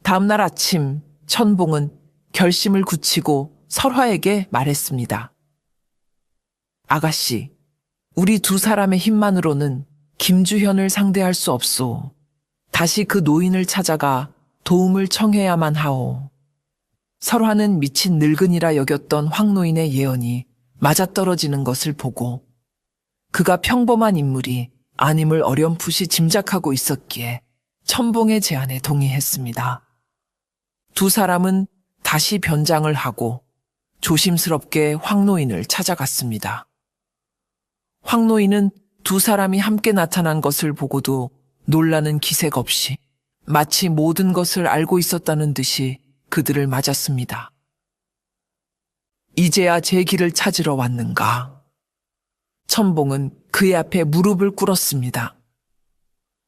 다음날 아침 천봉은 결심을 굳히고 설화에게 말했습니다. 아가씨, 우리 두 사람의 힘만으로는 김주현을 상대할 수 없소. 다시 그 노인을 찾아가 도움을 청해야만 하오. 설화는 미친 늙은이라 여겼던 황노인의 예언이 맞아떨어지는 것을 보고 그가 평범한 인물이 아님을 어렴풋이 짐작하고 있었기에 천봉의 제안에 동의했습니다. 두 사람은 다시 변장을 하고 조심스럽게 황노인을 찾아갔습니다. 황노인은 두 사람이 함께 나타난 것을 보고도 놀라는 기색 없이 마치 모든 것을 알고 있었다는 듯이 그들을 맞았습니다. 이제야 제 길을 찾으러 왔는가? 천봉은 그의 앞에 무릎을 꿇었습니다.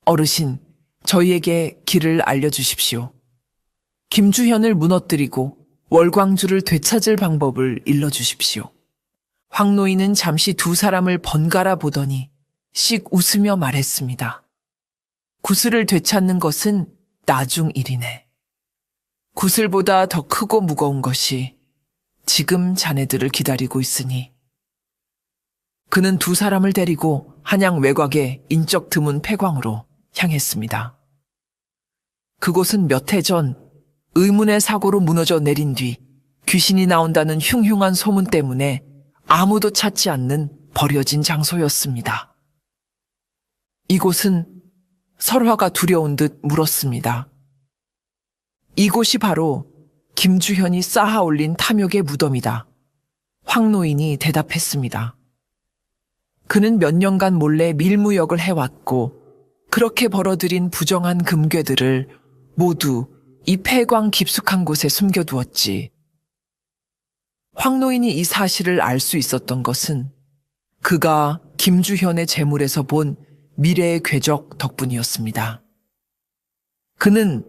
어르신, 저희에게 길을 알려주십시오. 김주현을 무너뜨리고 월광주를 되찾을 방법을 일러주십시오. 황노인은 잠시 두 사람을 번갈아 보더니 씩 웃으며 말했습니다. 구슬을 되찾는 것은 나중 일이네. 구슬보다 더 크고 무거운 것이 지금 자네들을 기다리고 있으니. 그는 두 사람을 데리고 한양 외곽의 인적 드문 폐광으로 향했습니다. 그곳은 몇 해 전 의문의 사고로 무너져 내린 뒤 귀신이 나온다는 흉흉한 소문 때문에 아무도 찾지 않는 버려진 장소였습니다. 이곳은 설화가 두려운 듯 물었습니다. 이곳이 바로 김주현이 쌓아 올린 탐욕의 무덤이다. 황노인이 대답했습니다. 그는 몇 년간 몰래 밀무역을 해왔고 그렇게 벌어들인 부정한 금괴들을 모두 이 폐광 깊숙한 곳에 숨겨두었지. 황노인이 이 사실을 알 수 있었던 것은 그가 김주현의 재물에서 본 미래의 궤적 덕분이었습니다. 그는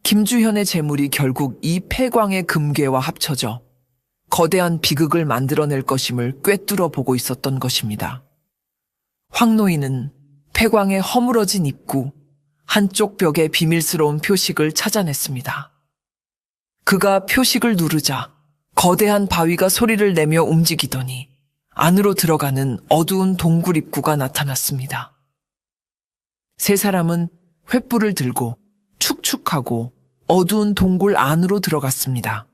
김주현의 재물이 결국 이 폐광의 금괴와 합쳐져 거대한 비극을 만들어낼 것임을 꿰뚫어 보고 있었던 것입니다. 황노인은 폐광의 허물어진 입구, 한쪽 벽에 비밀스러운 표식을 찾아냈습니다. 그가 표식을 누르자 거대한 바위가 소리를 내며 움직이더니 안으로 들어가는 어두운 동굴 입구가 나타났습니다. 세 사람은 횃불을 들고 축축하고 어두운 동굴 안으로 들어갔습니다.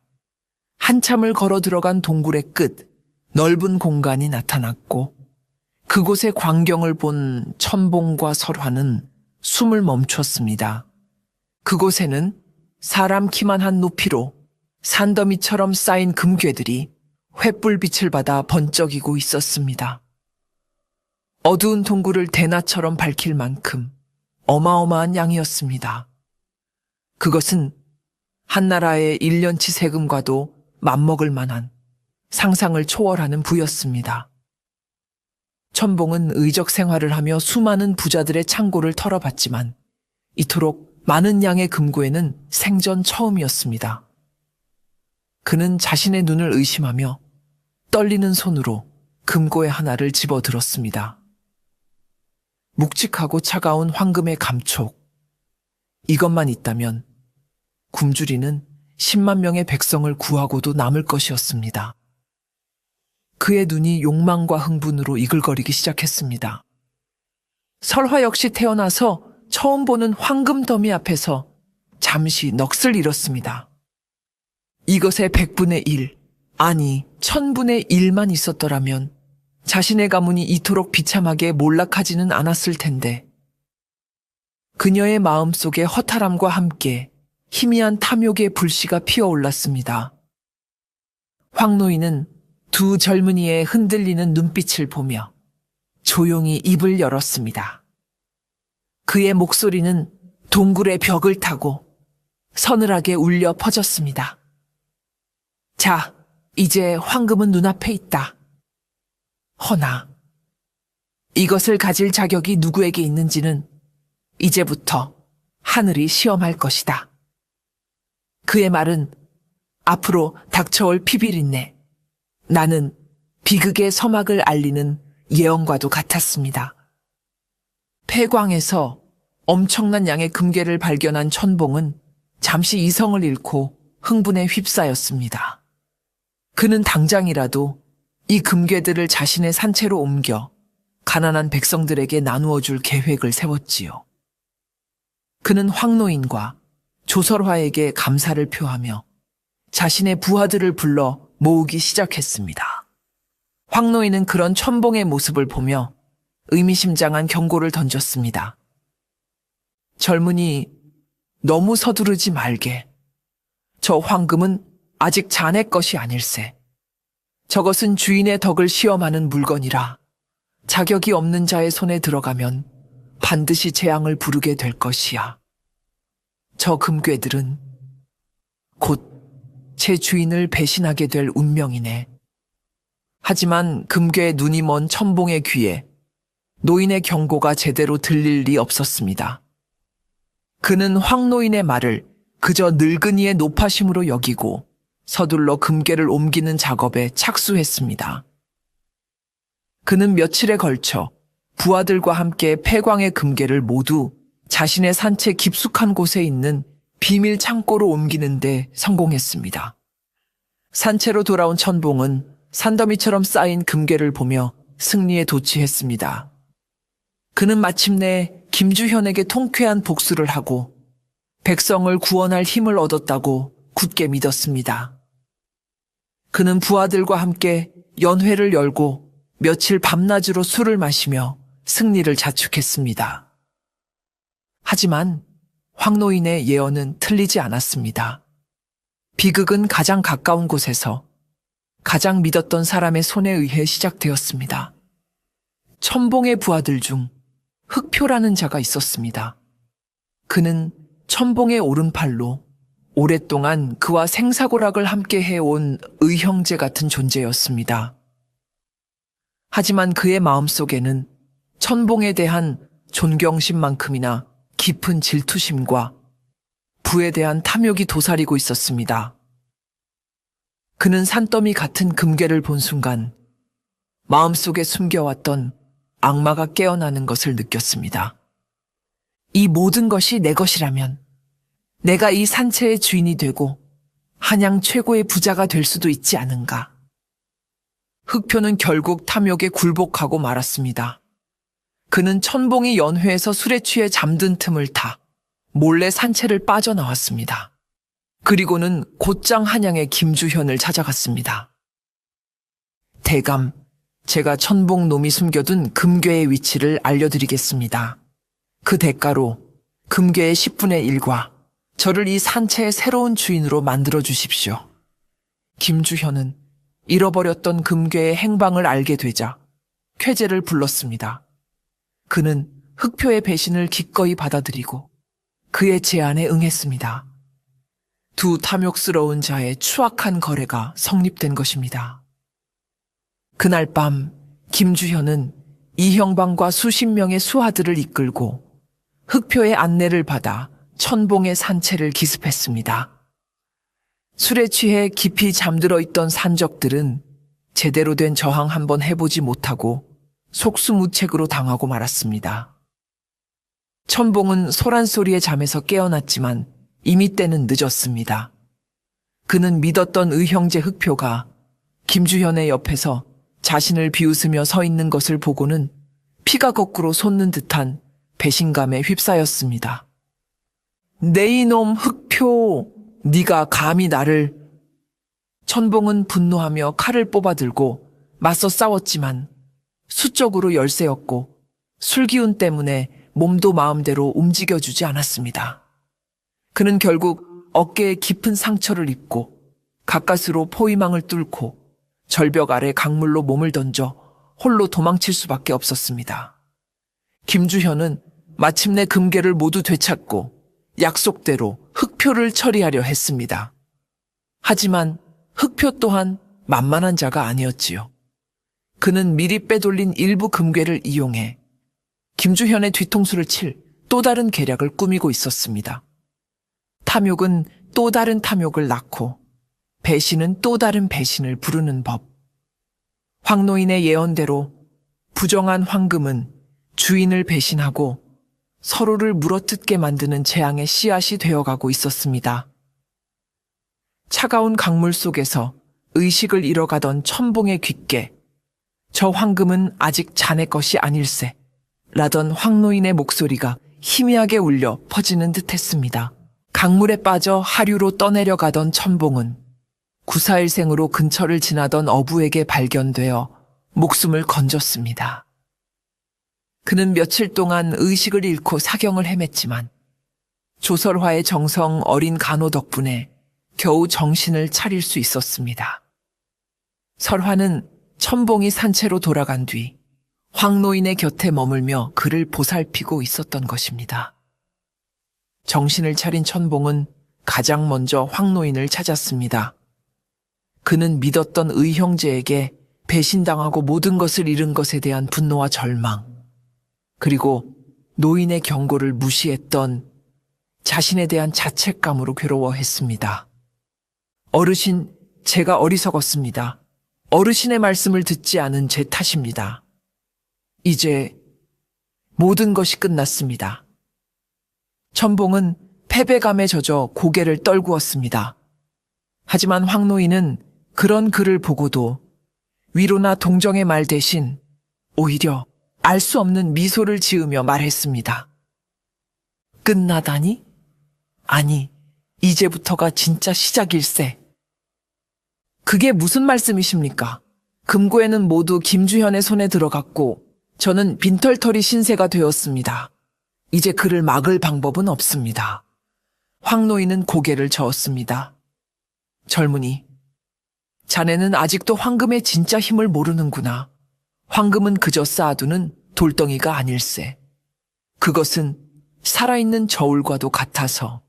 한참을 걸어 들어간 동굴의 끝, 넓은 공간이 나타났고 그곳의 광경을 본 천봉과 설화는 숨을 멈췄습니다. 그곳에는 사람 키만 한 높이로 산더미처럼 쌓인 금괴들이 횃불빛을 받아 번쩍이고 있었습니다. 어두운 동굴을 대낮처럼 밝힐 만큼 어마어마한 양이었습니다. 그것은 한나라의 1년치 세금과도 맞먹을 만한 상상을 초월하는 부였습니다. 천봉은 의적 생활을 하며 수많은 부자들의 창고를 털어봤지만 이토록 많은 양의 금고에는 생전 처음이었습니다. 그는 자신의 눈을 의심하며 떨리는 손으로 금고의 하나를 집어들었습니다. 묵직하고 차가운 황금의 감촉. 이것만 있다면 굶주리는 10만 명의 백성을 구하고도 남을 것이었습니다. 그의 눈이 욕망과 흥분으로 이글거리기 시작했습니다. 설화 역시 태어나서 처음 보는 황금 더미 앞에서 잠시 넋을 잃었습니다. 이것의 100분의 1, 아니 1000분의 1만 있었더라면 자신의 가문이 이토록 비참하게 몰락하지는 않았을 텐데 그녀의 마음속에 허탈함과 함께 희미한 탐욕의 불씨가 피어올랐습니다. 황노인은 두 젊은이의 흔들리는 눈빛을 보며 조용히 입을 열었습니다. 그의 목소리는 동굴의 벽을 타고 서늘하게 울려 퍼졌습니다. 자, 이제 황금은 눈앞에 있다. 허나 이것을 가질 자격이 누구에게 있는지는 이제부터 하늘이 시험할 것이다. 그의 말은 앞으로 닥쳐올 피비린내, 나는 비극의 서막을 알리는 예언과도 같았습니다. 폐광에서 엄청난 양의 금괴를 발견한 천봉은 잠시 이성을 잃고 흥분에 휩싸였습니다. 그는 당장이라도 이 금괴들을 자신의 산채로 옮겨 가난한 백성들에게 나누어 줄 계획을 세웠지요. 그는 황노인과 조설화에게 감사를 표하며 자신의 부하들을 불러 모으기 시작했습니다. 황노인은 그런 천봉의 모습을 보며 의미심장한 경고를 던졌습니다. 젊은이, 너무 서두르지 말게. 저 황금은 아직 자네 것이 아닐세. 저것은 주인의 덕을 시험하는 물건이라 자격이 없는 자의 손에 들어가면 반드시 재앙을 부르게 될 것이야. 저 금괴들은 곧 제 주인을 배신하게 될 운명이네. 하지만 금괴의 눈이 먼 천봉의 귀에 노인의 경고가 제대로 들릴 리 없었습니다. 그는 황노인의 말을 그저 늙은이의 노파심으로 여기고 서둘러 금괴를 옮기는 작업에 착수했습니다. 그는 며칠에 걸쳐 부하들과 함께 폐광의 금괴를 모두 자신의 산채 깊숙한 곳에 있는 비밀 창고로 옮기는 데 성공했습니다. 산채로 돌아온 천봉은 산더미처럼 쌓인 금괴를 보며 승리에 도취했습니다. 그는 마침내 김주현에게 통쾌한 복수를 하고 백성을 구원할 힘을 얻었다고 굳게 믿었습니다. 그는 부하들과 함께 연회를 열고 며칠 밤낮으로 술을 마시며 승리를 자축했습니다. 하지만 황노인의 예언은 틀리지 않았습니다. 비극은 가장 가까운 곳에서 가장 믿었던 사람의 손에 의해 시작되었습니다. 천봉의 부하들 중 흑표라는 자가 있었습니다. 그는 천봉의 오른팔로 오랫동안 그와 생사고락을 함께 해온 의형제 같은 존재였습니다. 하지만 그의 마음속에는 천봉에 대한 존경심만큼이나 깊은 질투심과 부에 대한 탐욕이 도사리고 있었습니다. 그는 산더미 같은 금괴를 본 순간 마음속에 숨겨왔던 악마가 깨어나는 것을 느꼈습니다. 이 모든 것이 내 것이라면 내가 이 산채의 주인이 되고 한양 최고의 부자가 될 수도 있지 않은가. 흑표는 결국 탐욕에 굴복하고 말았습니다. 그는 천봉이 연회에서 술에 취해 잠든 틈을 타 몰래 산채를 빠져나왔습니다. 그리고는 곧장 한양의 김주현을 찾아갔습니다. 대감, 제가 천봉 놈이 숨겨둔 금괴의 위치를 알려드리겠습니다. 그 대가로 금괴의 10분의 1과 저를 이 산채의 새로운 주인으로 만들어 주십시오. 김주현은 잃어버렸던 금괴의 행방을 알게 되자 쾌재를 불렀습니다. 그는 흑표의 배신을 기꺼이 받아들이고 그의 제안에 응했습니다. 두 탐욕스러운 자의 추악한 거래가 성립된 것입니다. 그날 밤 김주현은 이형방과 수십 명의 수하들을 이끌고 흑표의 안내를 받아 천봉의 산채를 기습했습니다. 술에 취해 깊이 잠들어 있던 산적들은 제대로 된 저항 한번 해보지 못하고 속수무책으로 당하고 말았습니다. 천봉은 소란소리에 잠에서 깨어났지만 이미 때는 늦었습니다. 그는 믿었던 의형제 흑표가 김주현의 옆에서 자신을 비웃으며 서 있는 것을 보고는 피가 거꾸로 솟는 듯한 배신감에 휩싸였습니다. 내 이놈 흑표, 네가 감히 나를... 천봉은 분노하며 칼을 뽑아들고 맞서 싸웠지만 수적으로 열세였고 술기운 때문에 몸도 마음대로 움직여주지 않았습니다. 그는 결국 어깨에 깊은 상처를 입고 가까스로 포위망을 뚫고 절벽 아래 강물로 몸을 던져 홀로 도망칠 수밖에 없었습니다. 김주현은 마침내 금괴를 모두 되찾고 약속대로 흑표를 처리하려 했습니다. 하지만 흑표 또한 만만한 자가 아니었지요. 그는 미리 빼돌린 일부 금괴를 이용해 김주현의 뒤통수를 칠 또 다른 계략을 꾸미고 있었습니다. 탐욕은 또 다른 탐욕을 낳고 배신은 또 다른 배신을 부르는 법. 황노인의 예언대로 부정한 황금은 주인을 배신하고 서로를 물어뜯게 만드는 재앙의 씨앗이 되어가고 있었습니다. 차가운 강물 속에서 의식을 잃어가던 첨봉의 귓게, 저 황금은 아직 자네 것이 아닐세 라던 황노인의 목소리가 희미하게 울려 퍼지는 듯했습니다. 강물에 빠져 하류로 떠내려가던 첨봉은 구사일생으로 근처를 지나던 어부에게 발견되어 목숨을 건졌습니다. 그는 며칠 동안 의식을 잃고 사경을 헤맸지만 조설화의 정성 어린 간호 덕분에 겨우 정신을 차릴 수 있었습니다. 설화는 첨봉이 산채로 돌아간 뒤 황노인의 곁에 머물며 그를 보살피고 있었던 것입니다. 정신을 차린 첨봉은 가장 먼저 황노인을 찾았습니다. 그는 믿었던 의형제에게 배신당하고 모든 것을 잃은 것에 대한 분노와 절망, 그리고 노인의 경고를 무시했던 자신에 대한 자책감으로 괴로워했습니다. 어르신, 제가 어리석었습니다. 어르신의 말씀을 듣지 않은 제 탓입니다. 이제 모든 것이 끝났습니다. 첨봉은 패배감에 젖어 고개를 떨구었습니다. 하지만 황노인은 그런 그를 보고도 위로나 동정의 말 대신 오히려 알 수 없는 미소를 지으며 말했습니다. 끝나다니? 아니, 이제부터가 진짜 시작일세. 그게 무슨 말씀이십니까? 금고에는 모두 김주현의 손에 들어갔고 저는 빈털터리 신세가 되었습니다. 이제 그를 막을 방법은 없습니다. 황노인은 고개를 저었습니다. 젊은이, 자네는 아직도 황금의 진짜 힘을 모르는구나. 황금은 그저 쌓아두는 돌덩이가 아닐세. 그것은 살아있는 저울과도 같아서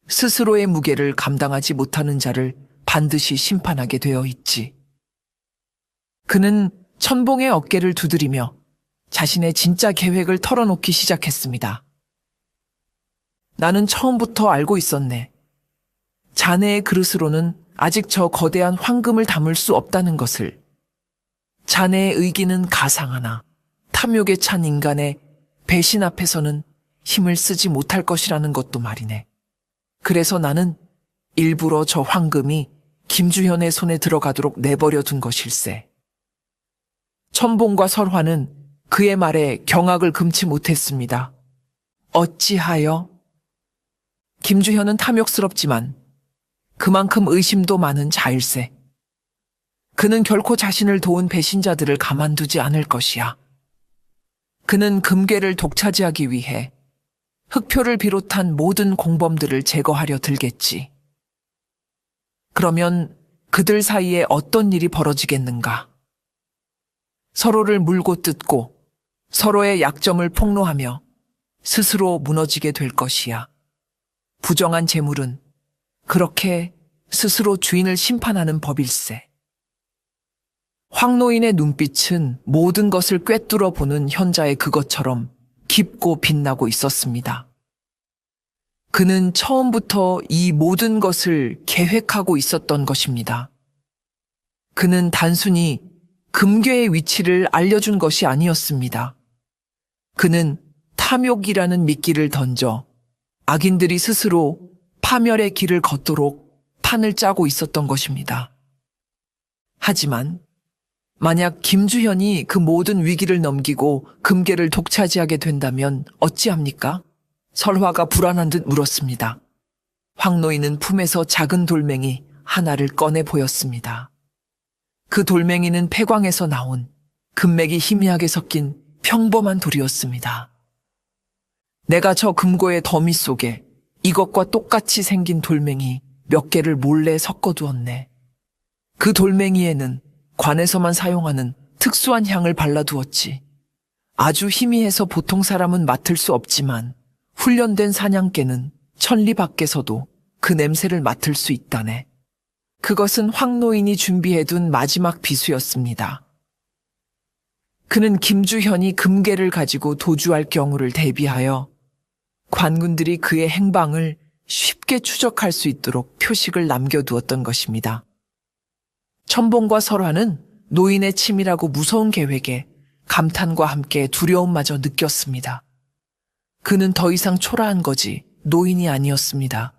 스스로의 무게를 감당하지 못하는 자를 반드시 심판하게 되어 있지. 그는 첨봉의 어깨를 두드리며 자신의 진짜 계획을 털어놓기 시작했습니다. 나는 처음부터 알고 있었네. 자네의 그릇으로는 아직 저 거대한 황금을 담을 수 없다는 것을. 자네의 의기는 가상하나 탐욕에 찬 인간의 배신 앞에서는 힘을 쓰지 못할 것이라는 것도 말이네. 그래서 나는 일부러 저 황금이 김주현의 손에 들어가도록 내버려 둔 것일세. 첨봉과 설화는 그의 말에 경악을 금치 못했습니다. 어찌하여? 김주현은 탐욕스럽지만 그만큼 의심도 많은 자일세. 그는 결코 자신을 도운 배신자들을 가만두지 않을 것이야. 그는 금괴를 독차지하기 위해 흑표를 비롯한 모든 공범들을 제거하려 들겠지. 그러면 그들 사이에 어떤 일이 벌어지겠는가? 서로를 물고 뜯고 서로의 약점을 폭로하며 스스로 무너지게 될 것이야. 부정한 재물은 그렇게 스스로 주인을 심판하는 법일세. 황노인의 눈빛은 모든 것을 꿰뚫어 보는 현자의 그것처럼 깊고 빛나고 있었습니다. 그는 처음부터 이 모든 것을 계획하고 있었던 것입니다. 그는 단순히 금괴의 위치를 알려준 것이 아니었습니다. 그는 탐욕이라는 미끼를 던져 악인들이 스스로 파멸의 길을 걷도록 판을 짜고 있었던 것입니다. 하지만 만약 김주현이 그 모든 위기를 넘기고 금괴를 독차지하게 된다면 어찌합니까? 설화가 불안한 듯 물었습니다. 황노인은 품에서 작은 돌멩이 하나를 꺼내 보였습니다. 그 돌멩이는 폐광에서 나온 금맥이 희미하게 섞인 평범한 돌이었습니다. 내가 저 금고의 더미 속에 이것과 똑같이 생긴 돌멩이 몇 개를 몰래 섞어두었네. 그 돌멩이에는 관에서만 사용하는 특수한 향을 발라두었지. 아주 희미해서 보통 사람은 맡을 수 없지만 훈련된 사냥개는 천리 밖에서도 그 냄새를 맡을 수 있다네. 그것은 황노인이 준비해둔 마지막 비수였습니다. 그는 김주현이 금괴를 가지고 도주할 경우를 대비하여 관군들이 그의 행방을 쉽게 추적할 수 있도록 표식을 남겨두었던 것입니다. 첨봉과 설화는 노인의 치밀하고 무서운 계획에 감탄과 함께 두려움마저 느꼈습니다. 그는 더 이상 초라한 거지 노인이 아니었습니다.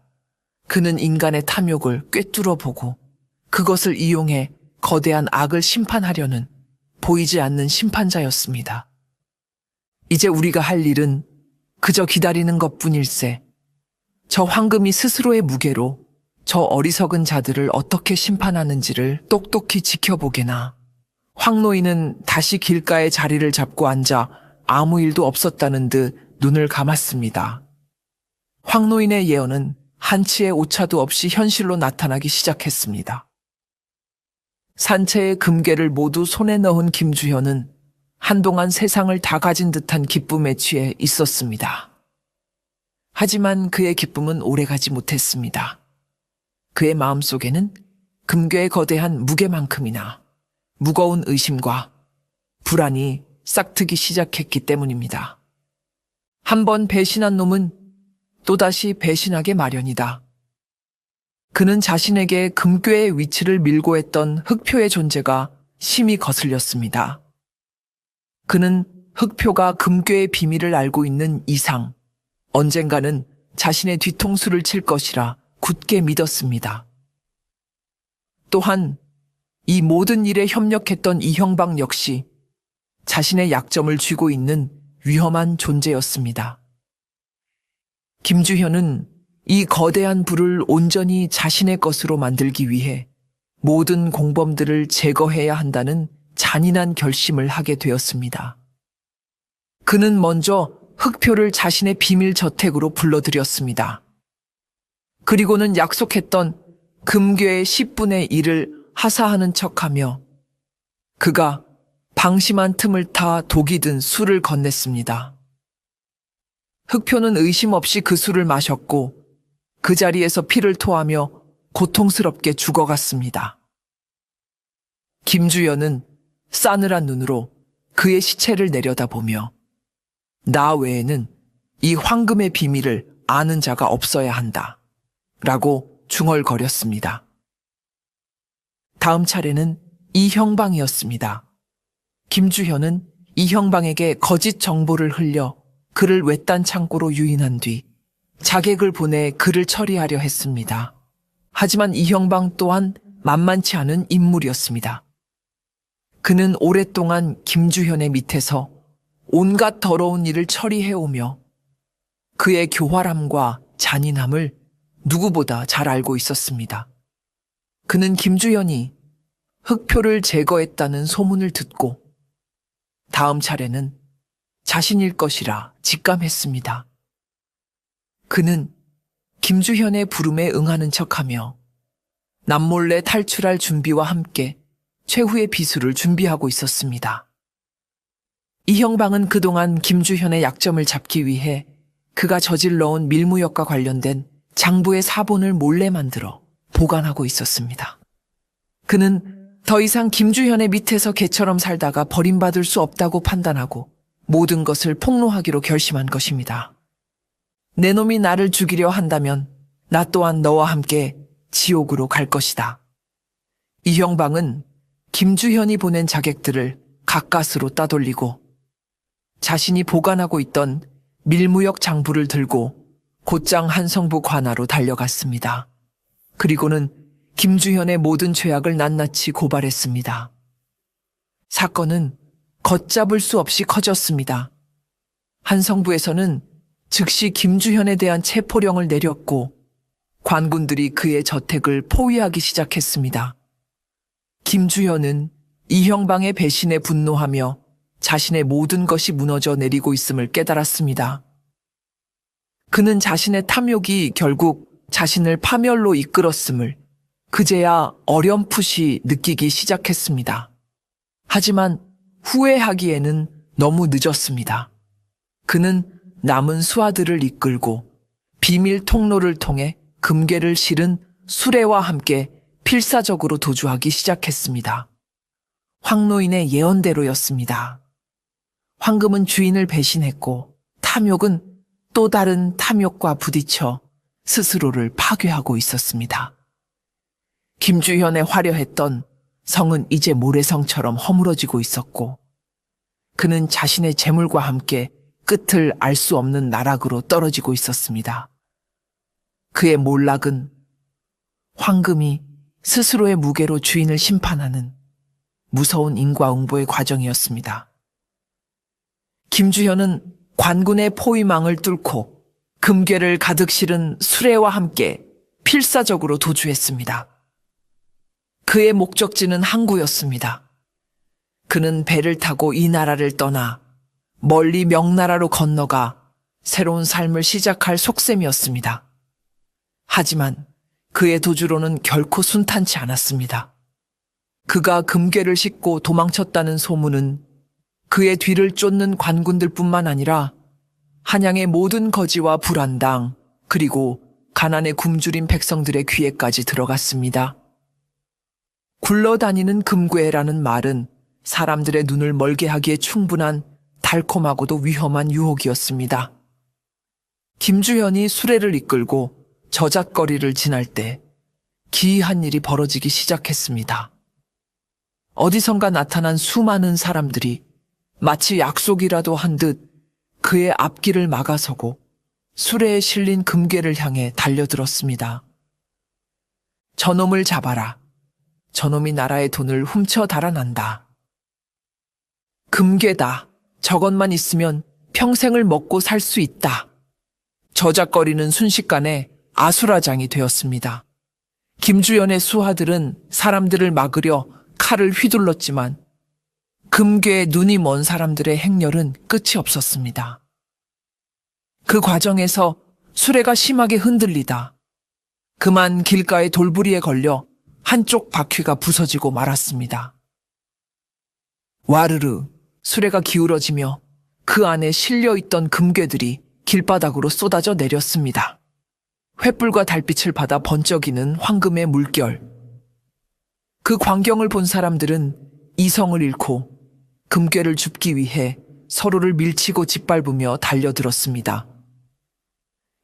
그는 인간의 탐욕을 꿰뚫어 보고 그것을 이용해 거대한 악을 심판하려는 보이지 않는 심판자였습니다. 이제 우리가 할 일은 그저 기다리는 것뿐일세. 저 황금이 스스로의 무게로 저 어리석은 자들을 어떻게 심판하는지를 똑똑히 지켜보게나. 황노인은 다시 길가에 자리를 잡고 앉아 아무 일도 없었다는 듯 눈을 감았습니다. 황노인의 예언은 한치의 오차도 없이 현실로 나타나기 시작했습니다. 산채의 금괴를 모두 손에 넣은 김주현은 한동안 세상을 다 가진 듯한 기쁨에 취해 있었습니다. 하지만 그의 기쁨은 오래가지 못했습니다. 그의 마음속에는 금괴의 거대한 무게만큼이나 무거운 의심과 불안이 싹트기 시작했기 때문입니다. 한번 배신한 놈은 또다시 배신하게 마련이다. 그는 자신에게 금괴의 위치를 밀고 했던 흑표의 존재가 심히 거슬렸습니다. 그는 흑표가 금괴의 비밀을 알고 있는 이상 언젠가는 자신의 뒤통수를 칠 것이라 굳게 믿었습니다. 또한 이 모든 일에 협력했던 이형방 역시 자신의 약점을 쥐고 있는 위험한 존재였습니다. 김주현은 이 거대한 불을 온전히 자신의 것으로 만들기 위해 모든 공범들을 제거해야 한다는 잔인한 결심을 하게 되었습니다. 그는 먼저 흑표를 자신의 비밀 저택으로 불러들였습니다. 그리고는 약속했던 금괴의 10분의 1을 하사하는 척하며 그가 방심한 틈을 타 독이 든 술을 건넸습니다. 흑표는 의심 없이 그 술을 마셨고 그 자리에서 피를 토하며 고통스럽게 죽어갔습니다. 김주연은 싸늘한 눈으로 그의 시체를 내려다보며 나 외에는 이 황금의 비밀을 아는 자가 없어야 한다. 라고 중얼거렸습니다. 다음 차례는 이형방이었습니다. 김주현은 이형방에게 거짓 정보를 흘려 그를 외딴 창고로 유인한 뒤 자객을 보내 그를 처리하려 했습니다. 하지만 이형방 또한 만만치 않은 인물이었습니다. 그는 오랫동안 김주현의 밑에서 온갖 더러운 일을 처리해오며 그의 교활함과 잔인함을 누구보다 잘 알고 있었습니다. 그는 김주현이 흑표를 제거했다는 소문을 듣고 다음 차례는 자신일 것이라 직감했습니다. 그는 김주현의 부름에 응하는 척하며 남몰래 탈출할 준비와 함께 최후의 비수를 준비하고 있었습니다. 이형방은 그동안 김주현의 약점을 잡기 위해 그가 저질러온 밀무역과 관련된 장부의 사본을 몰래 만들어 보관하고 있었습니다. 그는 더 이상 김주현의 밑에서 개처럼 살다가 버림받을 수 없다고 판단하고 모든 것을 폭로하기로 결심한 것입니다. 내 놈이 나를 죽이려 한다면 나 또한 너와 함께 지옥으로 갈 것이다. 이형방은 김주현이 보낸 자객들을 가까스로 따돌리고 자신이 보관하고 있던 밀무역 장부를 들고 곧장 한성부 관하로 달려갔습니다. 그리고는 김주현의 모든 죄악을 낱낱이 고발했습니다. 사건은 걷잡을 수 없이 커졌습니다. 한성부에서는 즉시 김주현에 대한 체포령을 내렸고 관군들이 그의 저택을 포위하기 시작했습니다. 김주현은 이형방의 배신에 분노하며 자신의 모든 것이 무너져 내리고 있음을 깨달았습니다. 그는 자신의 탐욕이 결국 자신을 파멸로 이끌었음을 그제야 어렴풋이 느끼기 시작했습니다. 하지만 후회하기에는 너무 늦었습니다. 그는 남은 수하들을 이끌고 비밀 통로를 통해 금괴를 실은 수레와 함께 필사적으로 도주하기 시작했습니다. 황노인의 예언대로였습니다. 황금은 주인을 배신했고 탐욕은 또 다른 탐욕과 부딪혀 스스로를 파괴하고 있었습니다. 김주현의 화려했던 성은 이제 모래성처럼 허물어지고 있었고 그는 자신의 재물과 함께 끝을 알 수 없는 나락으로 떨어지고 있었습니다. 그의 몰락은 황금이 스스로의 무게로 주인을 심판하는 무서운 인과응보의 과정이었습니다. 김주현은 관군의 포위망을 뚫고 금괴를 가득 실은 수레와 함께 필사적으로 도주했습니다. 그의 목적지는 항구였습니다. 그는 배를 타고 이 나라를 떠나 멀리 명나라로 건너가 새로운 삶을 시작할 속셈이었습니다. 하지만 그의 도주로는 결코 순탄치 않았습니다. 그가 금괴를 싣고 도망쳤다는 소문은 그의 뒤를 쫓는 관군들뿐만 아니라 한양의 모든 거지와 불안당 그리고 가난에 굶주린 백성들의 귀에까지 들어갔습니다. 굴러다니는 금괴라는 말은 사람들의 눈을 멀게 하기에 충분한 달콤하고도 위험한 유혹이었습니다. 김주현이 수레를 이끌고 저잣거리를 지날 때 기이한 일이 벌어지기 시작했습니다. 어디선가 나타난 수많은 사람들이 마치 약속이라도 한 듯 그의 앞길을 막아서고 수레에 실린 금괴를 향해 달려들었습니다. 저놈을 잡아라. 저놈이 나라의 돈을 훔쳐 달아난다. 금괴다. 저것만 있으면 평생을 먹고 살 수 있다. 저작거리는 순식간에 아수라장이 되었습니다. 김주현의 수하들은 사람들을 막으려 칼을 휘둘렀지만 금괴에 눈이 먼 사람들의 행렬은 끝이 없었습니다. 그 과정에서 수레가 심하게 흔들리다 그만 길가의 돌부리에 걸려 한쪽 바퀴가 부서지고 말았습니다. 와르르 수레가 기울어지며 그 안에 실려있던 금괴들이 길바닥으로 쏟아져 내렸습니다. 횃불과 달빛을 받아 번쩍이는 황금의 물결. 그 광경을 본 사람들은 이성을 잃고 금괴를 줍기 위해 서로를 밀치고 짓밟으며 달려들었습니다.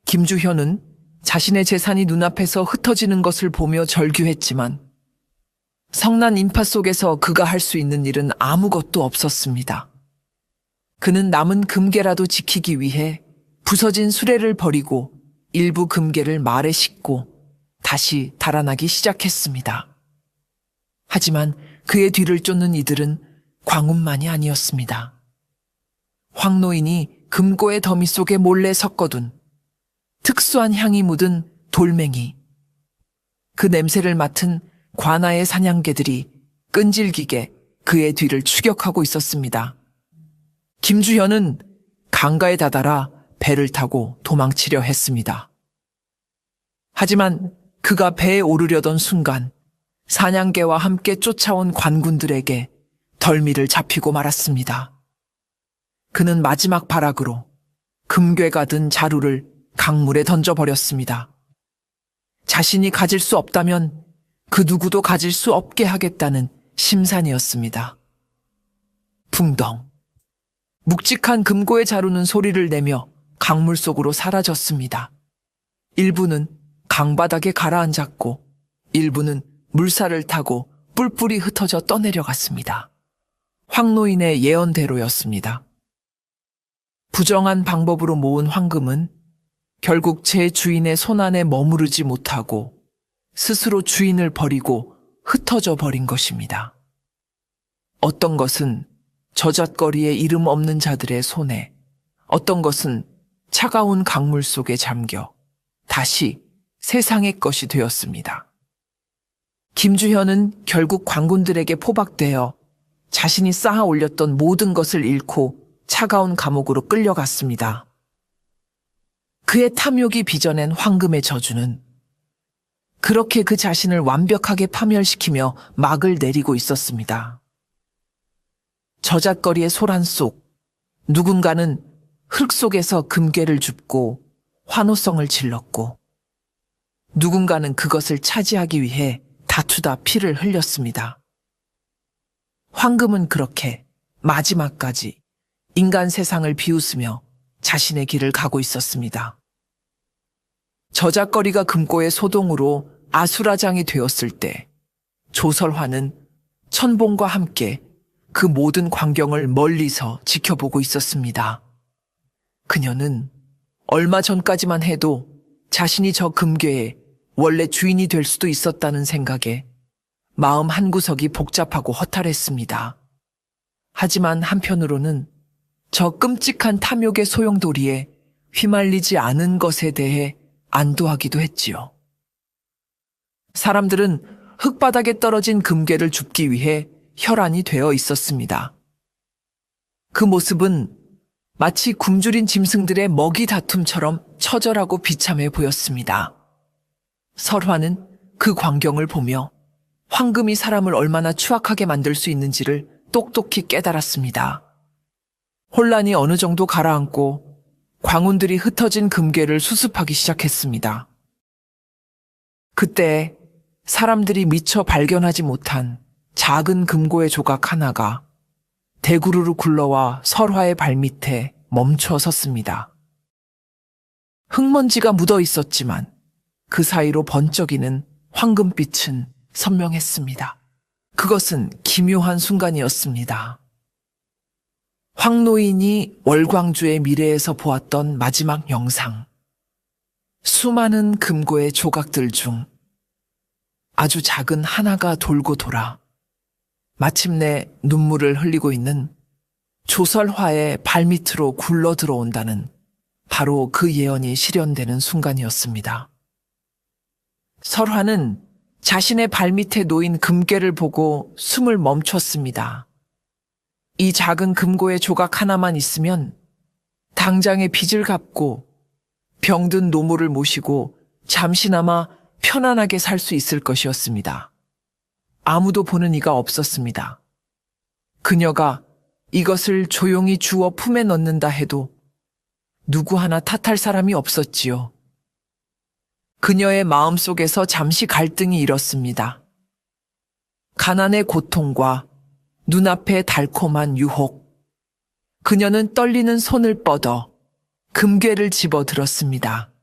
김주현은 자신의 재산이 눈앞에서 흩어지는 것을 보며 절규했지만 성난 인파 속에서 그가 할 수 있는 일은 아무것도 없었습니다. 그는 남은 금괴라도 지키기 위해 부서진 수레를 버리고 일부 금괴를 말에 싣고 다시 달아나기 시작했습니다. 하지만 그의 뒤를 쫓는 이들은 광운만이 아니었습니다. 황노인이 금고의 더미 속에 몰래 섞어둔 특수한 향이 묻은 돌멩이. 그 냄새를 맡은 관아의 사냥개들이 끈질기게 그의 뒤를 추격하고 있었습니다. 김주현은 강가에 다다라 배를 타고 도망치려 했습니다. 하지만 그가 배에 오르려던 순간 사냥개와 함께 쫓아온 관군들에게 덜미를 잡히고 말았습니다. 그는 마지막 발악으로 금괴가 든 자루를 강물에 던져버렸습니다. 자신이 가질 수 없다면 그 누구도 가질 수 없게 하겠다는 심산이었습니다. 붕덩. 묵직한 금고의 자루는 소리를 내며 강물 속으로 사라졌습니다. 일부는 강바닥에 가라앉았고 일부는 물살을 타고 뿔뿔이 흩어져 떠내려갔습니다. 황노인의 예언대로였습니다. 부정한 방법으로 모은 황금은 결국 제 주인의 손안에 머무르지 못하고 스스로 주인을 버리고 흩어져 버린 것입니다. 어떤 것은 저잣거리에 이름 없는 자들의 손에, 어떤 것은 차가운 강물 속에 잠겨 다시 세상의 것이 되었습니다. 김주현은 결국 관군들에게 포박되어 자신이 쌓아 올렸던 모든 것을 잃고 차가운 감옥으로 끌려갔습니다. 그의 탐욕이 빚어낸 황금의 저주는 그렇게 그 자신을 완벽하게 파멸시키며 막을 내리고 있었습니다. 저잣거리의 소란 속 누군가는 흙 속에서 금괴를 줍고 환호성을 질렀고 누군가는 그것을 차지하기 위해 다투다 피를 흘렸습니다. 황금은 그렇게 마지막까지 인간 세상을 비웃으며 자신의 길을 가고 있었습니다. 저잣거리가 금고의 소동으로 아수라장이 되었을 때 조설화는 천봉과 함께 그 모든 광경을 멀리서 지켜보고 있었습니다. 그녀는 얼마 전까지만 해도 자신이 저 금괴의 원래 주인이 될 수도 있었다는 생각에 마음 한구석이 복잡하고 허탈했습니다. 하지만 한편으로는 저 끔찍한 탐욕의 소용돌이에 휘말리지 않은 것에 대해 안도하기도 했지요. 사람들은 흙바닥에 떨어진 금괴를 줍기 위해 혈안이 되어 있었습니다. 그 모습은 마치 굶주린 짐승들의 먹이 다툼처럼 처절하고 비참해 보였습니다. 설화는 그 광경을 보며 황금이 사람을 얼마나 추악하게 만들 수 있는지를 똑똑히 깨달았습니다. 혼란이 어느 정도 가라앉고 광운들이 흩어진 금괴를 수습하기 시작했습니다. 그때 사람들이 미처 발견하지 못한 작은 금고의 조각 하나가 대구르르 굴러와 설화의 발밑에 멈춰 섰습니다. 흙먼지가 묻어 있었지만 그 사이로 번쩍이는 황금빛은 선명했습니다. 그것은 기묘한 순간이었습니다. 황노인이 월광주의 미래에서 보았던 마지막 영상. 수많은 금고의 조각들 중 아주 작은 하나가 돌고 돌아 마침내 눈물을 흘리고 있는 조설화의 발밑으로 굴러 들어온다는 바로 그 예언이 실현되는 순간이었습니다. 설화는 자신의 발밑에 놓인 금괴를 보고 숨을 멈췄습니다. 이 작은 금고의 조각 하나만 있으면 당장의 빚을 갚고 병든 노모를 모시고 잠시나마 편안하게 살 수 있을 것이었습니다. 아무도 보는 이가 없었습니다. 그녀가 이것을 조용히 주워 품에 넣는다 해도 누구 하나 탓할 사람이 없었지요. 그녀의 마음속에서 잠시 갈등이 일었습니다. 가난의 고통과 눈앞의 달콤한 유혹. 그녀는 떨리는 손을 뻗어 금괴를 집어들었습니다.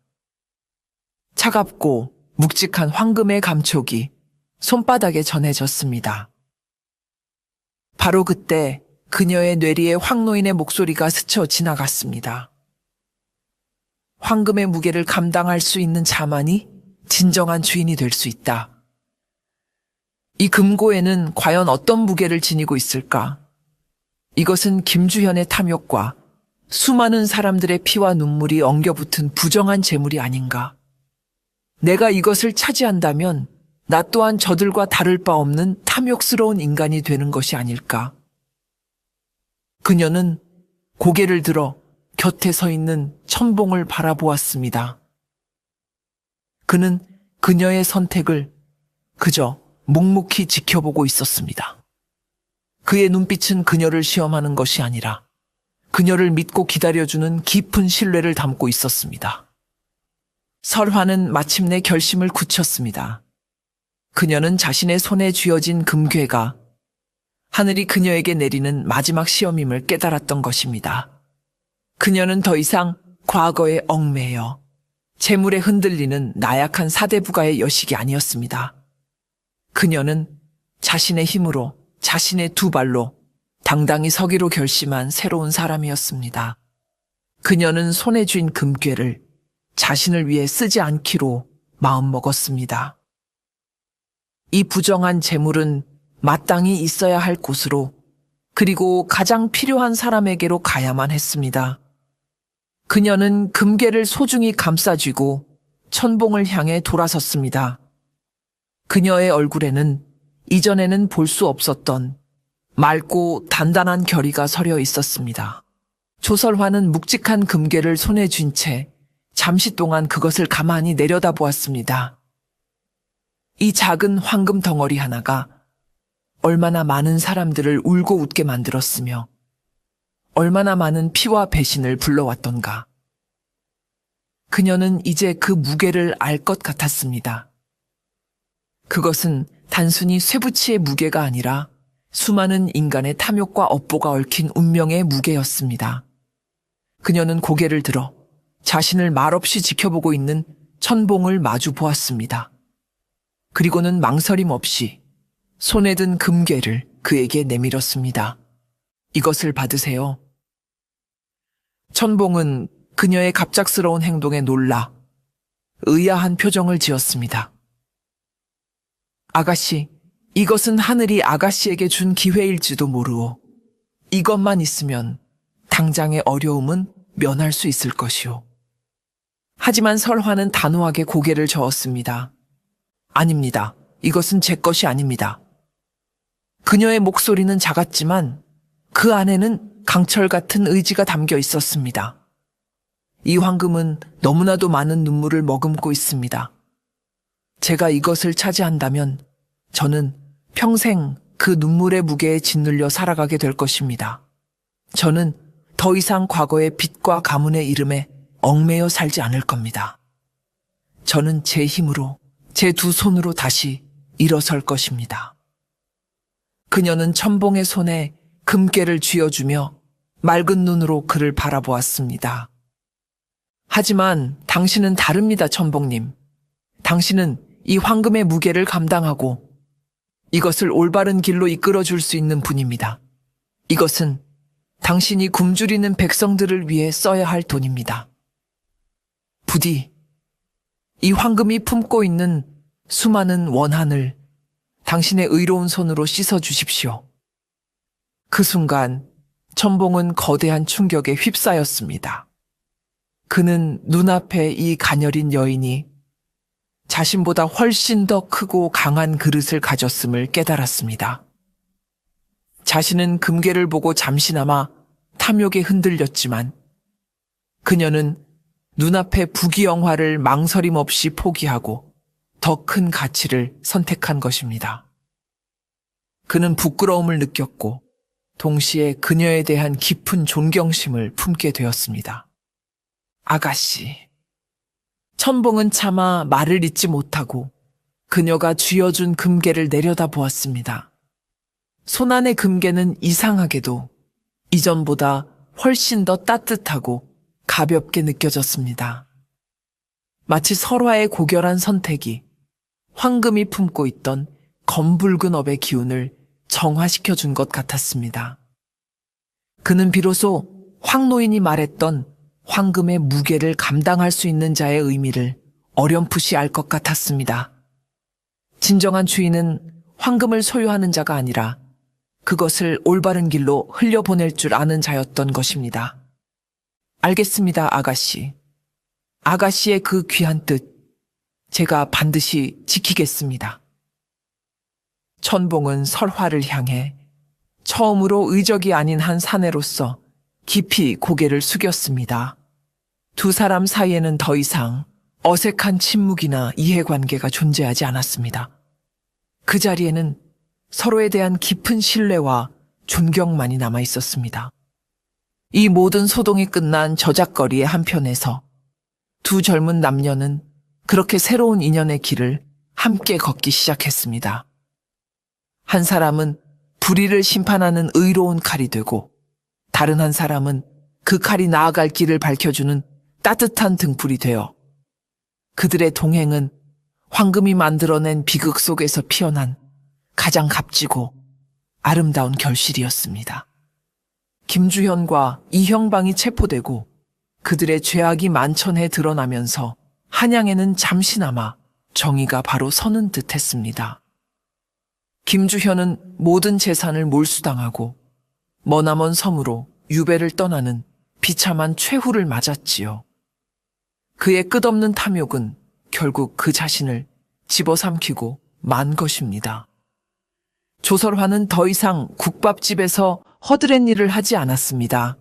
차갑고 묵직한 황금의 감촉이 손바닥에 전해졌습니다. 바로 그때 그녀의 뇌리에 황노인의 목소리가 스쳐 지나갔습니다. 황금의 무게를 감당할 수 있는 자만이 진정한 주인이 될 수 있다. 이 금고에는 과연 어떤 무게를 지니고 있을까? 이것은 김주현의 탐욕과 수많은 사람들의 피와 눈물이 엉겨붙은 부정한 재물이 아닌가? 내가 이것을 차지한다면 나 또한 저들과 다를 바 없는 탐욕스러운 인간이 되는 것이 아닐까? 그녀는 고개를 들어 곁에 서 있는 천봉을 바라보았습니다. 그는 그녀의 선택을 그저 묵묵히 지켜보고 있었습니다. 그의 눈빛은 그녀를 시험하는 것이 아니라 그녀를 믿고 기다려주는 깊은 신뢰를 담고 있었습니다. 설화는 마침내 결심을 굳혔습니다. 그녀는 자신의 손에 쥐어진 금괴가 하늘이 그녀에게 내리는 마지막 시험임을 깨달았던 것입니다. 그녀는 더 이상 과거에 얽매여 재물에 흔들리는 나약한 사대부가의 여식이 아니었습니다. 그녀는 자신의 힘으로 자신의 두 발로 당당히 서기로 결심한 새로운 사람이었습니다. 그녀는 손에 쥔 금괴를 자신을 위해 쓰지 않기로 마음먹었습니다. 이 부정한 재물은 마땅히 있어야 할 곳으로 그리고 가장 필요한 사람에게로 가야만 했습니다. 그녀는 금괴를 소중히 감싸쥐고 천봉을 향해 돌아섰습니다. 그녀의 얼굴에는 이전에는 볼 수 없었던 맑고 단단한 결의가 서려 있었습니다. 조설화는 묵직한 금괴를 손에 쥔 채 잠시 동안 그것을 가만히 내려다보았습니다. 이 작은 황금 덩어리 하나가 얼마나 많은 사람들을 울고 웃게 만들었으며 얼마나 많은 피와 배신을 불러왔던가. 그녀는 이제 그 무게를 알 것 같았습니다. 그것은 단순히 쇠붙이의 무게가 아니라 수많은 인간의 탐욕과 업보가 얽힌 운명의 무게였습니다. 그녀는 고개를 들어 자신을 말없이 지켜보고 있는 천봉을 마주 보았습니다. 그리고는 망설임 없이 손에 든 금괴를 그에게 내밀었습니다. 이것을 받으세요. 천봉은 그녀의 갑작스러운 행동에 놀라 의아한 표정을 지었습니다. 아가씨, 이것은 하늘이 아가씨에게 준 기회일지도 모르오. 이것만 있으면 당장의 어려움은 면할 수 있을 것이오. 하지만 설화는 단호하게 고개를 저었습니다. 아닙니다. 이것은 제 것이 아닙니다. 그녀의 목소리는 작았지만 그 안에는 강철 같은 의지가 담겨 있었습니다. 이 황금은 너무나도 많은 눈물을 머금고 있습니다. 제가 이것을 차지한다면 저는 평생 그 눈물의 무게에 짓눌려 살아가게 될 것입니다. 저는 더 이상 과거의 빚과 가문의 이름에 얽매여 살지 않을 겁니다. 저는 제 힘으로, 제 두 손으로 다시 일어설 것입니다. 그녀는 첨봉의 손에 금괴를 쥐어주며 맑은 눈으로 그를 바라보았습니다. 하지만 당신은 다릅니다, 첨봉님. 당신은 이 황금의 무게를 감당하고 이것을 올바른 길로 이끌어줄 수 있는 분입니다. 이것은 당신이 굶주리는 백성들을 위해 써야 할 돈입니다. 부디 이 황금이 품고 있는 수많은 원한을 당신의 의로운 손으로 씻어 주십시오. 그 순간 첨봉은 거대한 충격에 휩싸였습니다. 그는 눈앞에 이 가녀린 여인이 자신보다 훨씬 더 크고 강한 그릇을 가졌음을 깨달았습니다. 자신은 금괴를 보고 잠시나마 탐욕에 흔들렸지만 그녀는 눈앞의 부귀영화를 망설임 없이 포기하고 더 큰 가치를 선택한 것입니다. 그는 부끄러움을 느꼈고 동시에 그녀에 대한 깊은 존경심을 품게 되었습니다. 아가씨. 첨봉은 차마 말을 잇지 못하고 그녀가 쥐어준 금괴를 내려다보았습니다. 손안의 금괴는 이상하게도 이전보다 훨씬 더 따뜻하고 가볍게 느껴졌습니다. 마치 설화의 고결한 선택이 황금이 품고 있던 검붉은 업의 기운을 정화시켜준 것 같았습니다. 그는 비로소 황노인이 말했던 황금의 무게를 감당할 수 있는 자의 의미를 어렴풋이 알 것 같았습니다. 진정한 주인은 황금을 소유하는 자가 아니라 그것을 올바른 길로 흘려보낼 줄 아는 자였던 것입니다. 알겠습니다, 아가씨. 아가씨의 그 귀한 뜻, 제가 반드시 지키겠습니다. 천봉은 설화를 향해 처음으로 의적이 아닌 한 사내로서 깊이 고개를 숙였습니다. 두 사람 사이에는 더 이상 어색한 침묵이나 이해관계가 존재하지 않았습니다. 그 자리에는 서로에 대한 깊은 신뢰와 존경만이 남아 있었습니다. 이 모든 소동이 끝난 저작거리의 한편에서 두 젊은 남녀는 그렇게 새로운 인연의 길을 함께 걷기 시작했습니다. 한 사람은 불의를 심판하는 의로운 칼이 되고 다른 한 사람은 그 칼이 나아갈 길을 밝혀주는 따뜻한 등불이 되어 그들의 동행은 황금이 만들어낸 비극 속에서 피어난 가장 값지고 아름다운 결실이었습니다. 김주현과 이형방이 체포되고 그들의 죄악이 만천해 드러나면서 한양에는 잠시나마 정의가 바로 서는 듯했습니다. 김주현은 모든 재산을 몰수당하고 머나먼 섬으로 유배를 떠나는 비참한 최후를 맞았지요. 그의 끝없는 탐욕은 결국 그 자신을 집어삼키고 만 것입니다. 조설화는 더 이상 국밥집에서 허드렛 일을 하지 않았습니다.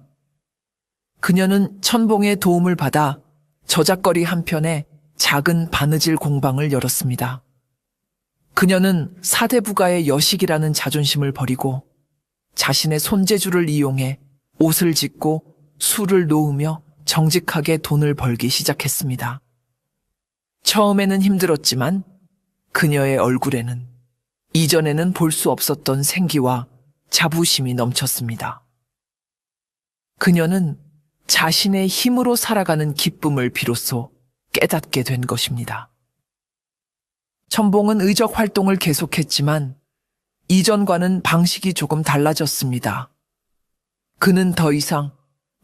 그녀는 천봉의 도움을 받아 저작거리 한편에 작은 바느질 공방을 열었습니다. 그녀는 사대부가의 여식이라는 자존심을 버리고 자신의 손재주를 이용해 옷을 짓고 술을 놓으며 정직하게 돈을 벌기 시작했습니다. 처음에는 힘들었지만 그녀의 얼굴에는 이전에는 볼 수 없었던 생기와 자부심이 넘쳤습니다. 그녀는 자신의 힘으로 살아가는 기쁨을 비로소 깨닫게 된 것입니다. 천봉은 의적 활동을 계속했지만 이전과는 방식이 조금 달라졌습니다. 그는 더 이상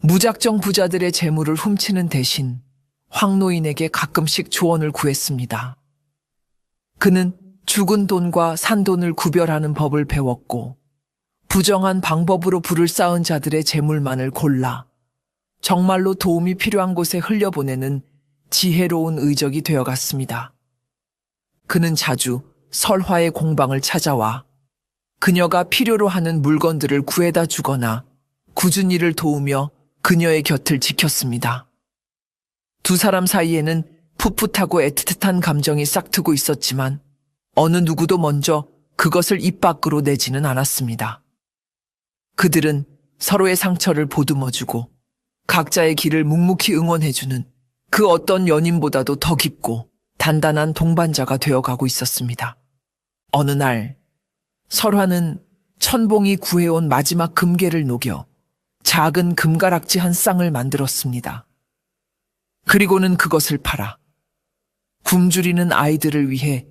무작정 부자들의 재물을 훔치는 대신 황노인에게 가끔씩 조언을 구했습니다. 그는 죽은 돈과 산 돈을 구별하는 법을 배웠고 부정한 방법으로 부를 쌓은 자들의 재물만을 골라 정말로 도움이 필요한 곳에 흘려보내는 지혜로운 의적이 되어갔습니다. 그는 자주 설화의 공방을 찾아와 그녀가 필요로 하는 물건들을 구해다 주거나 꾸준히 이를 도우며 그녀의 곁을 지켰습니다. 두 사람 사이에는 풋풋하고 애틋한 감정이 싹트고 있었지만 어느 누구도 먼저 그것을 입 밖으로 내지는 않았습니다. 그들은 서로의 상처를 보듬어주고 각자의 길을 묵묵히 응원해주는 그 어떤 연인보다도 더 깊고 단단한 동반자가 되어가고 있었습니다. 어느 날 설화는 천봉이 구해온 마지막 금괴를 녹여 작은 금가락지 한 쌍을 만들었습니다. 그리고는 그것을 팔아 굶주리는 아이들을 위해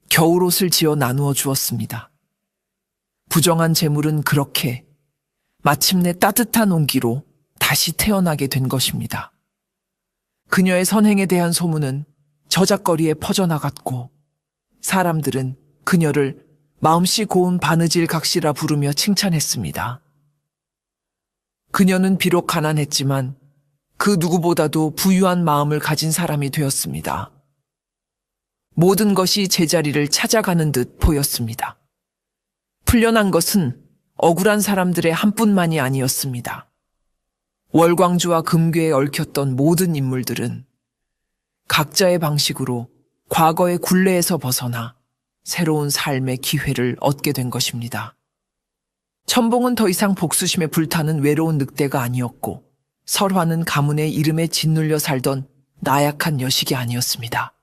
겨울옷을 지어 나누어 주었습니다. 부정한 재물은 그렇게 마침내 따뜻한 온기로 다시 태어나게 된 것입니다. 그녀의 선행에 대한 소문은 저작거리에 퍼져나갔고 사람들은 그녀를 마음씨 고운 바느질 각시라 부르며 칭찬했습니다. 그녀는 비록 가난했지만 그 누구보다도 부유한 마음을 가진 사람이 되었습니다. 모든 것이 제자리를 찾아가는 듯 보였습니다. 풀려난 것은 억울한 사람들의 한 뿐만이 아니었습니다. 월광주와 금괴에 얽혔던 모든 인물들은 각자의 방식으로 과거의 굴레에서 벗어나 새로운 삶의 기회를 얻게 된 것입니다. 천봉은 더 이상 복수심에 불타는 외로운 늑대가 아니었고 설화는 가문의 이름에 짓눌려 살던 나약한 여식이 아니었습니다.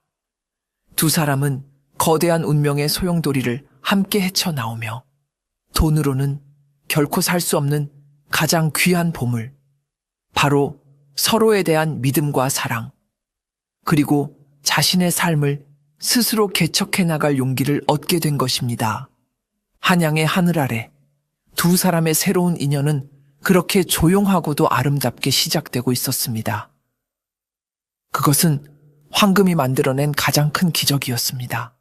두 사람은 거대한 운명의 소용돌이를 함께 헤쳐나오며 돈으로는 결코 살 수 없는 가장 귀한 보물, 바로 서로에 대한 믿음과 사랑, 그리고 자신의 삶을 스스로 개척해 나갈 용기를 얻게 된 것입니다. 한양의 하늘 아래 두 사람의 새로운 인연은 그렇게 조용하고도 아름답게 시작되고 있었습니다. 그것은 황금이 만들어낸 가장 큰 기적이었습니다.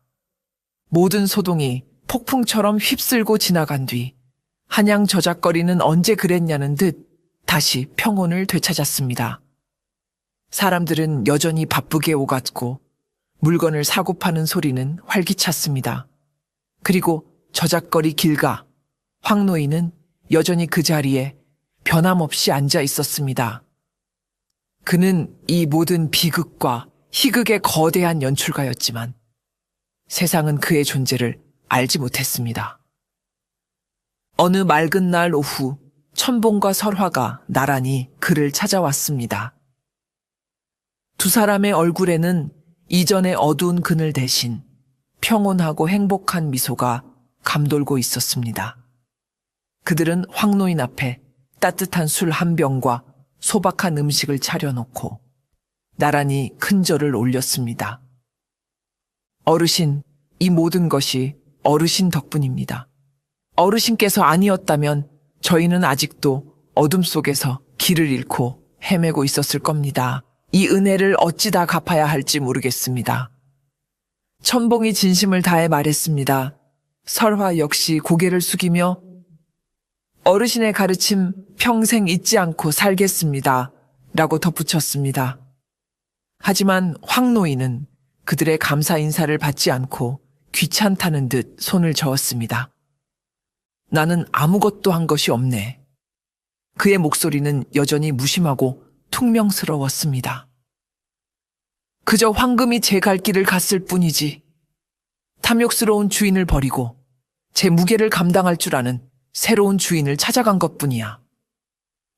모든 소동이 폭풍처럼 휩쓸고 지나간 뒤 한양 저작거리는 언제 그랬냐는 듯 다시 평온을 되찾았습니다. 사람들은 여전히 바쁘게 오갔고 물건을 사고 파는 소리는 활기찼습니다. 그리고 저작거리 길가 황노인은 여전히 그 자리에 변함없이 앉아 있었습니다. 그는 이 모든 비극과 희극의 거대한 연출가였지만 세상은 그의 존재를 알지 못했습니다. 어느 맑은 날 오후 천봉과 설화가 나란히 그를 찾아왔습니다. 두 사람의 얼굴에는 이전의 어두운 그늘 대신 평온하고 행복한 미소가 감돌고 있었습니다. 그들은 황노인 앞에 따뜻한 술 한 병과 소박한 음식을 차려놓고 나란히 큰 절을 올렸습니다. 어르신, 이 모든 것이 어르신 덕분입니다. 어르신께서 아니었다면 저희는 아직도 어둠 속에서 길을 잃고 헤매고 있었을 겁니다. 이 은혜를 어찌 다 갚아야 할지 모르겠습니다. 천봉이 진심을 다해 말했습니다. 설화 역시 고개를 숙이며 어르신의 가르침 평생 잊지 않고 살겠습니다. 라고 덧붙였습니다. 하지만 황노인은 그들의 감사 인사를 받지 않고 귀찮다는 듯 손을 저었습니다. 나는 아무것도 한 것이 없네. 그의 목소리는 여전히 무심하고 퉁명스러웠습니다. 그저 황금이 제 갈 길을 갔을 뿐이지. 탐욕스러운 주인을 버리고 제 무게를 감당할 줄 아는 새로운 주인을 찾아간 것뿐이야.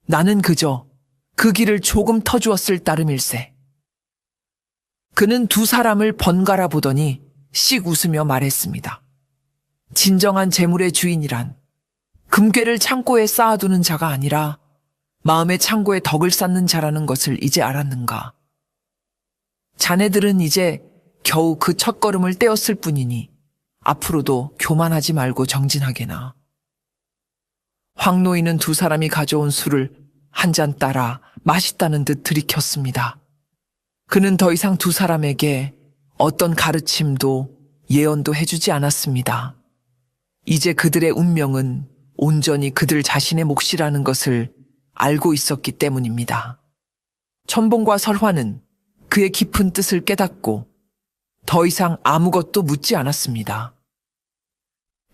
나는 그저 그 길을 조금 터주었을 따름일세. 그는 두 사람을 번갈아 보더니 씩 웃으며 말했습니다. 진정한 재물의 주인이란 금괴를 창고에 쌓아두는 자가 아니라 마음의 창고에 덕을 쌓는 자라는 것을 이제 알았는가. 자네들은 이제 겨우 그 첫걸음을 떼었을 뿐이니 앞으로도 교만하지 말고 정진하게나. 황노인은 두 사람이 가져온 술을 한 잔 따라 맛있다는 듯 들이켰습니다. 그는 더 이상 두 사람에게 어떤 가르침도 예언도 해주지 않았습니다. 이제 그들의 운명은 온전히 그들 자신의 몫이라는 것을 알고 있었기 때문입니다. 천봉과 설화는 그의 깊은 뜻을 깨닫고 더 이상 아무것도 묻지 않았습니다.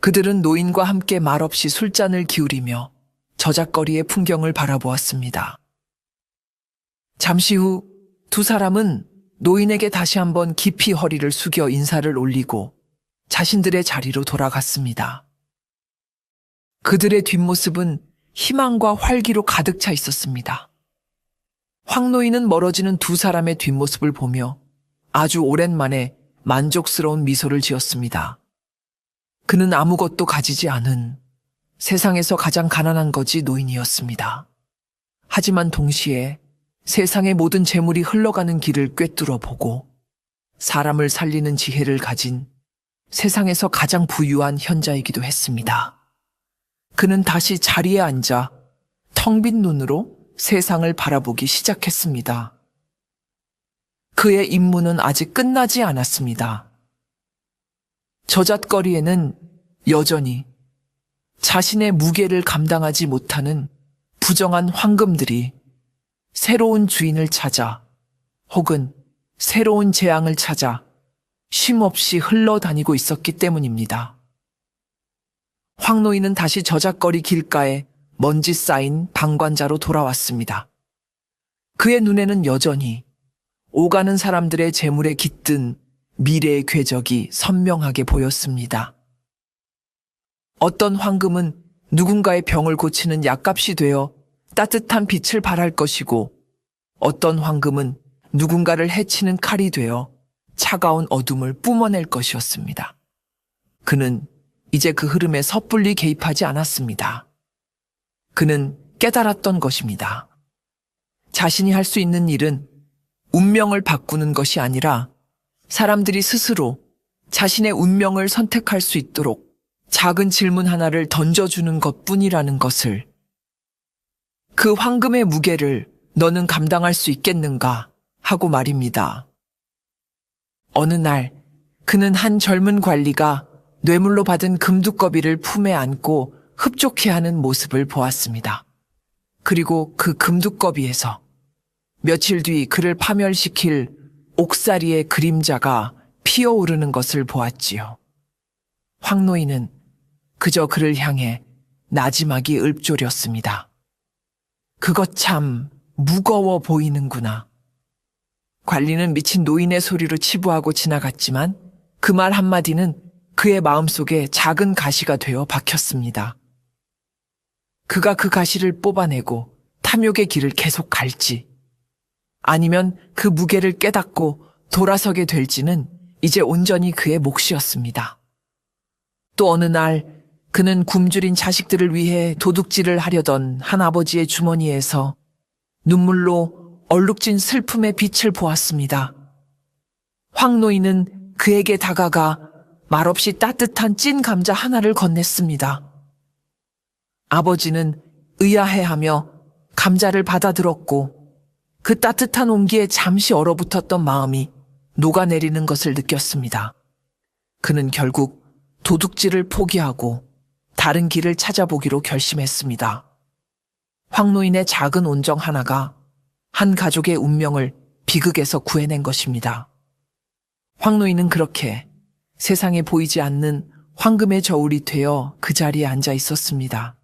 그들은 노인과 함께 말없이 술잔을 기울이며 저작거리의 풍경을 바라보았습니다. 잠시 후 두 사람은 노인에게 다시 한번 깊이 허리를 숙여 인사를 올리고 자신들의 자리로 돌아갔습니다. 그들의 뒷모습은 희망과 활기로 가득 차 있었습니다. 황 노인은 멀어지는 두 사람의 뒷모습을 보며 아주 오랜만에 만족스러운 미소를 지었습니다. 그는 아무것도 가지지 않은 세상에서 가장 가난한 거지 노인이었습니다. 하지만 동시에 세상의 모든 재물이 흘러가는 길을 꿰뚫어 보고 사람을 살리는 지혜를 가진 세상에서 가장 부유한 현자이기도 했습니다. 그는 다시 자리에 앉아 텅 빈 눈으로 세상을 바라보기 시작했습니다. 그의 임무는 아직 끝나지 않았습니다. 저잣거리에는 여전히 자신의 무게를 감당하지 못하는 부정한 황금들이 새로운 주인을 찾아 혹은 새로운 재앙을 찾아 쉼없이 흘러다니고 있었기 때문입니다. 황 노인은 다시 저잣거리 길가에 먼지 쌓인 방관자로 돌아왔습니다. 그의 눈에는 여전히 오가는 사람들의 재물에 깃든 미래의 궤적이 선명하게 보였습니다. 어떤 황금은 누군가의 병을 고치는 약값이 되어 따뜻한 빛을 발할 것이고 어떤 황금은 누군가를 해치는 칼이 되어 차가운 어둠을 뿜어낼 것이었습니다. 그는 이제 그 흐름에 섣불리 개입하지 않았습니다. 그는 깨달았던 것입니다. 자신이 할 수 있는 일은 운명을 바꾸는 것이 아니라 사람들이 스스로 자신의 운명을 선택할 수 있도록 작은 질문 하나를 던져주는 것뿐이라는 것을, 그 황금의 무게를 너는 감당할 수 있겠는가 하고 말입니다. 어느 날 그는 한 젊은 관리가 뇌물로 받은 금두꺼비를 품에 안고 흡족해하는 모습을 보았습니다. 그리고 그 금두꺼비에서 며칠 뒤 그를 파멸시킬 옥사리의 그림자가 피어오르는 것을 보았지요. 황 노인은 그저 그를 향해 나지막이 읊조렸습니다. 그것 참 무거워 보이는구나. 관리는 미친 노인의 소리로 치부하고 지나갔지만 그 말 한마디는 그의 마음속에 작은 가시가 되어 박혔습니다. 그가 그 가시를 뽑아내고 탐욕의 길을 계속 갈지, 아니면 그 무게를 깨닫고 돌아서게 될지는 이제 온전히 그의 몫이었습니다. 또 어느 날 그는 굶주린 자식들을 위해 도둑질을 하려던 한 아버지의 주머니에서 눈물로 얼룩진 슬픔의 빛을 보았습니다. 황 노인은 그에게 다가가 말없이 따뜻한 찐 감자 하나를 건넸습니다. 아버지는 의아해하며 감자를 받아들었고 그 따뜻한 온기에 잠시 얼어붙었던 마음이 녹아내리는 것을 느꼈습니다. 그는 결국 도둑질을 포기하고 다른 길을 찾아보기로 결심했습니다. 황 노인의 작은 온정 하나가 한 가족의 운명을 비극에서 구해낸 것입니다. 황 노인은 그렇게 세상에 보이지 않는 황금의 저울이 되어 그 자리에 앉아 있었습니다.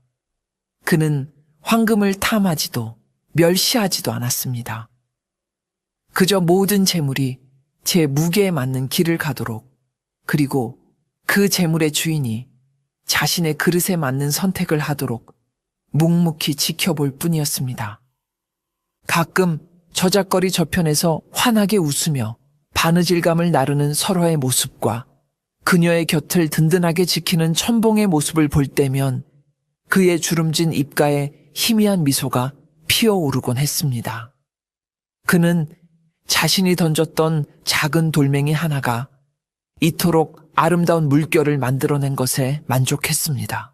그는 황금을 탐하지도 멸시하지도 않았습니다. 그저 모든 재물이 제 무게에 맞는 길을 가도록, 그리고 그 재물의 주인이 자신의 그릇에 맞는 선택을 하도록 묵묵히 지켜볼 뿐이었습니다. 가끔 저작거리 저편에서 환하게 웃으며 바느질감을 나르는 설화의 모습과 그녀의 곁을 든든하게 지키는 천봉의 모습을 볼 때면 그의 주름진 입가에 희미한 미소가 피어오르곤 했습니다. 그는 자신이 던졌던 작은 돌멩이 하나가 이토록 아름다운 물결을 만들어낸 것에 만족했습니다.